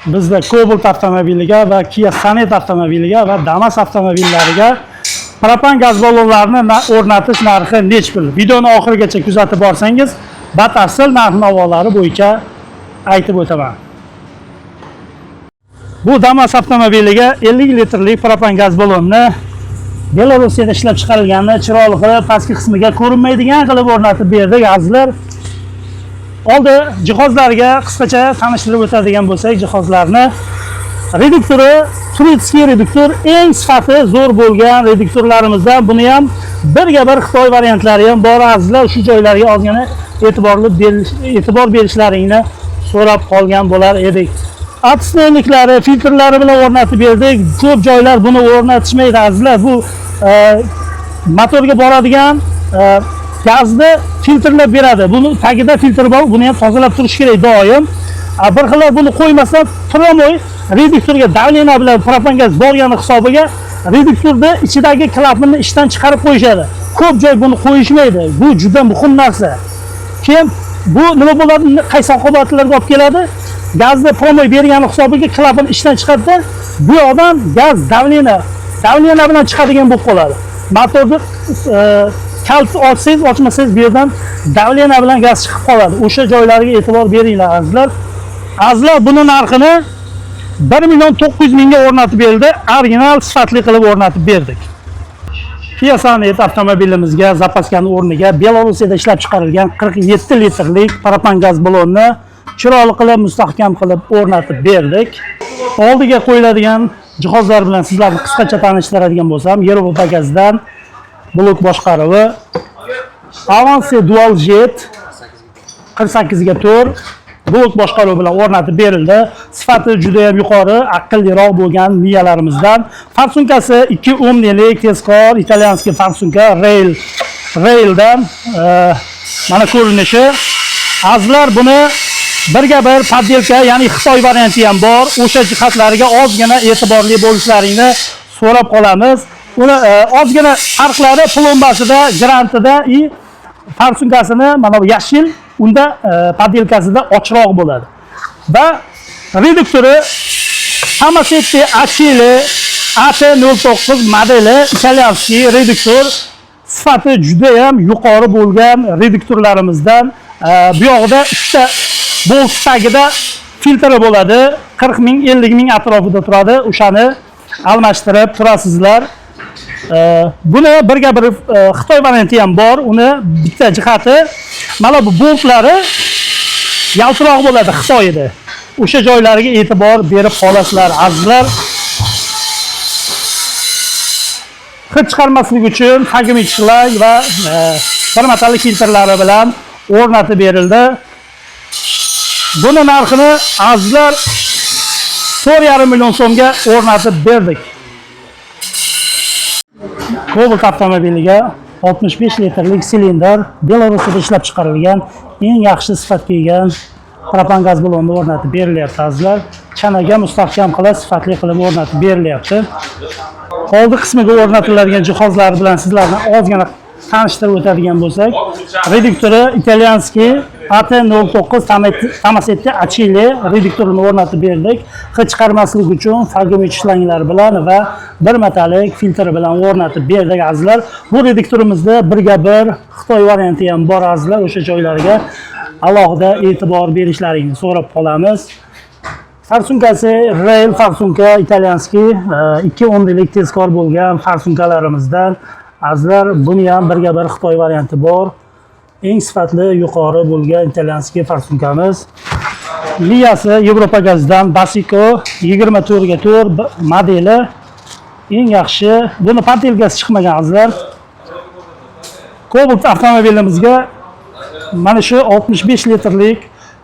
bizda Cobalt avtomobiliga va Kia Sonet avtomobiliga va Damas avtomobillariga propan gaz ballonlarini o'rnatish narxi necha pul? Videoni oxirigacha kuzatib borsangiz, batafsil narx-navolar bo'yicha aytib o'taman. Bu Damas avtomobiliga 50 litrlik propan gaz ballonni Belarusda ishlab chiqarilganini chiroyli qilib pastki qismiga ko'rinmaydigan qilib o'rnatib berdik azizlar. Oldi jihozlarga qisqacha tanishtirib o'tadigan bo'lsak, jihozlarni reduktori turistskiy reduktor eng sifati zo'r bo'lgan reduktorlarimizdan. Buni ham birga bir Xitoy variantlari ham bor azizlar. Shu joylarga ozgina e'tibor berishlaringni so'rab qolgan bo'lar edik. Atstayliklari, filtrlari bilan o'rnatib berdik. Ko'p joylar buni o'rnatishmaydi azizlar. Bu motorga boradigan gazni filtrlab beradi. Buni tagida filtr bor, buni ham tozalab turish kerak doim. Bir xillar buni qo'ymasdan turamoy reduktorga davleniya bilan propan gaz borgani hisobiga reduktorda ichidagi klapani ishdan chiqarib qo'yishadi. Ko'p joy buni qo'yishmaydi. Bu juda muhim narsa. Keyin bu nima bo'ladi? Qaysi oqibatlarga olib keladi? Gazni promoy bergani hisobiga klapani ishdan chiqardi. Bu odam gaz davleniya bilan chiqadigan bo'lib qoladi. Motorni kalit ochsangiz, ochmasangiz bu yerdan davleniya bilan gaz chiqib qoladi. O'sha joylarga e'tibor beringlar azizlar. Azizlar, buni narxini 1.900.000 ga o'rnatib berdi. Original sifatli qilib o'rnatib berdik. Kia Sonet avtomobilimizga zapaskani o'rniga Belarusda ishlab chiqarilgan 47 litrlik propan gaz ballonni chiroyli qilib, mustahkam qilib o'rnatib berdik. Oldiga qo'yiladigan jihozlar bilan sizlarni qisqacha tanishtiradigan bo'lsam, Yevropa gazdan blok boshqaruvi, Avance Dual Jet 48 ga 4 blok boshqaruvi bilan o'rnatib berildi. Sifati juda ham yuqori, aqlliroq bo'lgan miyalarimizdan. Farsunkasi 2 ohmlik tezkor italyanskiy farsunka raildan mana ko'rinishi. Azizlar, buni birga bir poddelka, ya'ni Xitoy varianti ham bor. O'sha jihatlariga ozgina e'tiborli bo'lishlaringni so'rab qolamiz. Uni ozgina farqlari plombasida, grantida farsunkasini mana bu yashil, unda poddelkasida ochroq bo'ladi. Va reduktori Tomasetti Achille AT09 modeli italyanskiy reduktor. Sifati juda ham yuqori bo'lgan reduktorlarimizdan. Bu yoqda 3 ta bolt tagida filtri bo'ladi. 40.000, 50.000 atrofida turadi. O'shani almashtirib turasizlar. Buni birga bir Xitoy varianti ham bor. Uni bitta jihati mana bu boltlari yaltiroq bo'ladi Xitoyda. O'sha joylariga e'tibor berib qolasizlar azizlar. Hid chiqarmaslik uchun hajmiy ishlar va bir metall filtrlari bilan o'rnatib berildi. Buni narxini azizlar 4,5 million so'mga o'rnatib berdik. Cobalt avtomobiliga 65 litrlik silindr Belarusda ishlab chiqarilgan eng yaxshi sifatga ega propan gaz ballonni o'rnatib berilyapti azizlar. Chanaga mustahkam qilib, sifatli qilib o'rnatib berilyapti. Oldi qismiga o'rnatiladigan jihozlar bilan sizlarni ozgina tanishtirib o'tadigan bo'lsak, reduktori italyanskiy AT09 Tomasetti Achille reduktorini o'rnatib berdik. Hid chiqarmaslik uchun fargometr shlanglar bilan va bir metalik filtr bilan o'rnatib berdik azizlar. Bu reduktorimizda birga bir Xitoy varianti ham bor azizlar. O'sha joylarga alohida e'tibor berishlaringni so'rab qolamiz. Farsunkasi rail farsunka italyanskiy 2 ohmlik tezkor bo'lgan farsunkalarimizdan. Azizlar, buni ham birga bir Xitoy varianti bor. Eng sifatli yuqori bo'lgan italyanskiy farsunkamiz. Miyasi Yevropa gazdan Basico 24 ga 4 modeli. Eng yaxshi. Buni poddelkasi chiqmagan azizlar. Cobalt avtomobilimizga mana shu 65 litrlik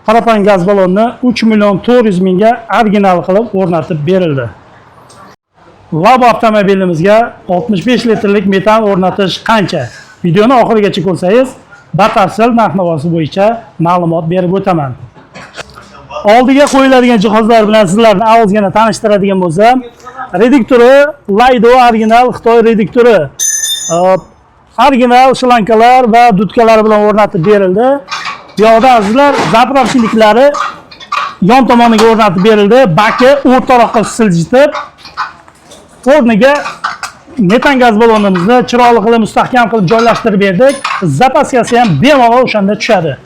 propan gaz ballonni 3.400.000 ga original qilib o'rnatib berildi. Labo avtomobilimizga 65 litrlik metan o'rnatish qancha? Videoni oxirigacha ko'rsangiz, batafsil narx-navosi bo'yicha ma'lumot berib o'taman. Oldiga qo'yiladigan jihozlar bilan sizlarni ozgina tanishtiradigan bo'lsam, reduktori Laido original Xitoy reduktori. Original shlankalar va dudkalar bilan o'rnatib berildi. Bu yoqda azizlar zapravchiliklari yon tomoniga o'rnatib berildi. Baki o'rtaroqqa siljitib, o'rniga metan gaz balonimizni chiroyli qilib mustahkam qilib joylashtirib berdik. Zapaskasi ham bemalol o'shanda tushadi.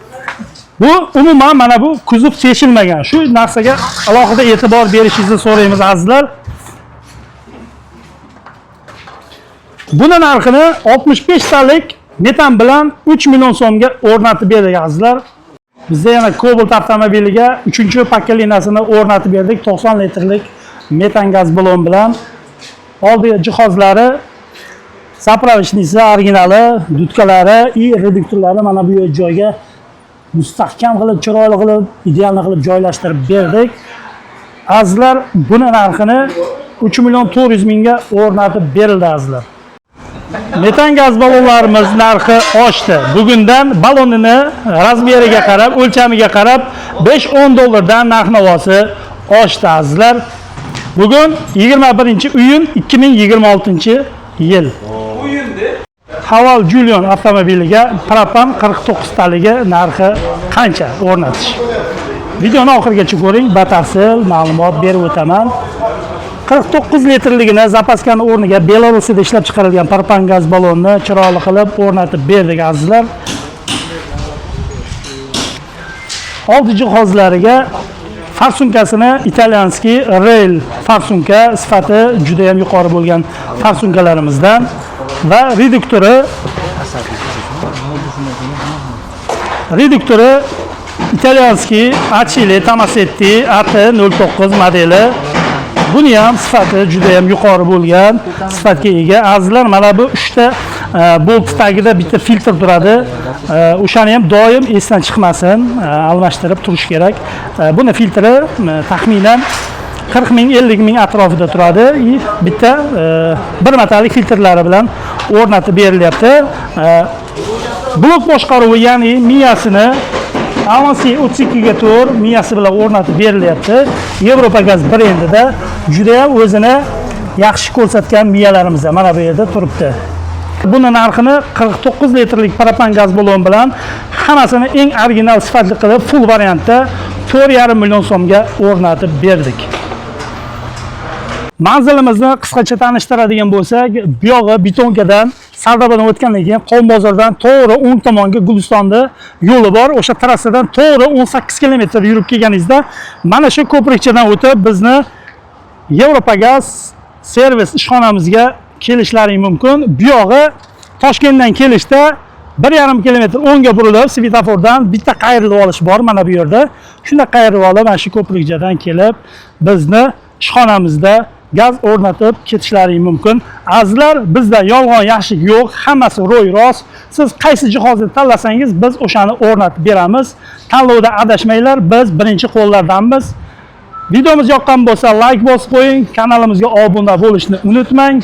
Bu umuman mana bu kuzov teshilmagan. Shu narsaga alohida e'tibor berishingizni so'raymiz azizlar. Buni narxini 65 talik metan bilan 3 million so'mga o'rnatib berdik azizlar. Bizda yana Cobalt avtomobiliga 3-pokoleniyasini o'rnatib berdik 90 litrlik metan gaz balon bilan. Oldi jihozlari, zapravochnisi originali, dudkalari, reduktorlari mana bu joyga mustahkam qilib, chiroyli qilib, ideal qilib joylashtirib berdik. Azizlar, buni narxini 3 million 400 mingga o'rnatib berildi azizlar. Metan gaz balonlarimiz narxi oshdi. Bugundan balonini razmeriga qarab, o'lchamiga qarab 5-10 dollardan narx-navosi oshdi azizlar. Bugun 21-iyun 2026-yil. Haval Julian avtomobiliga propan 49 taligi narxi qancha o'rnatish? Videoni oxirigacha ko'ring, batafsil ma'lumot berib o'taman. 49 litrligini zapaskani o'rniga Belarusda ishlab chiqarilgan propan gaz balonni chiroyli qilib o'rnatib berdik azizlar. Oldi jihozlariga farsunkasini italyanskiy rail farsunka sifati juda ham yuqori bo'lgan farsunkalarimizdan va reduktori italyanskiy Acili Tomasetti AT09 modeli. Buni ham sifati juda ham yuqori bo'lgan sifatga ega. Azizlar, mana bu 3 ta bolt tagida bitta filtr turadi. O'shani ham doim esdan chiqmasin, almashtirib turish kerak. Buni filtri taxminan 40 ming 50 ming atrofida turadi. Bitta bir metalik filtrlari bilan o'rnatib berilyapti. Blok boshqaruvi, ya'ni miyasini Avansi 32 ga 4 miyasi bilan o'rnatib berilyapti. Yevropa gaz brendida juda ham o'zini yaxshi ko'rsatgan miyalarimiz mana bu yerda turibdi. Buni narxini 49 litrlik propan gaz balon bilan hammasini eng original sifatli qilib full variantda 4,5 million so'mga o'rnatib berdik. Manzilimizni qisqacha tanishtiradigan bo'lsak, bu yog'i Betonkadan Sardobadan o'tgandan keyin Qon bozordan to'g'ri o'ng tomonga Gulistonni yo'li bor. O'sha trassadan to'g'ri 18 kilometr yurib kelganingizda mana shu ko'prikchadan o'tib bizni Yevropa gaz servis ishxonamizga kelishlaring mumkin. Bu yog'i Toshkentdan kelishda 1,5 kilometr o'ngga burilib, svetofordan bitta qayrilib olish bor mana bu yerda. Shunda qayrilib olib, mana shu ko'prikchadan kelib bizni ishxonamizda gaz o'rnatib ketishlaring mumkin. Azizlar, bizda yolg'on yaxshi yo'q, hammasi ro'y rost. Siz qaysi jihozni tanlasangiz, biz o'shani o'rnatib beramiz. Tanlovda adashmanglar, biz birinchi qo'llardanmiz. Videomiz yoqqan bo'lsa, like bosib qo'ying, kanalimizga obuna bo'lishni unutmang.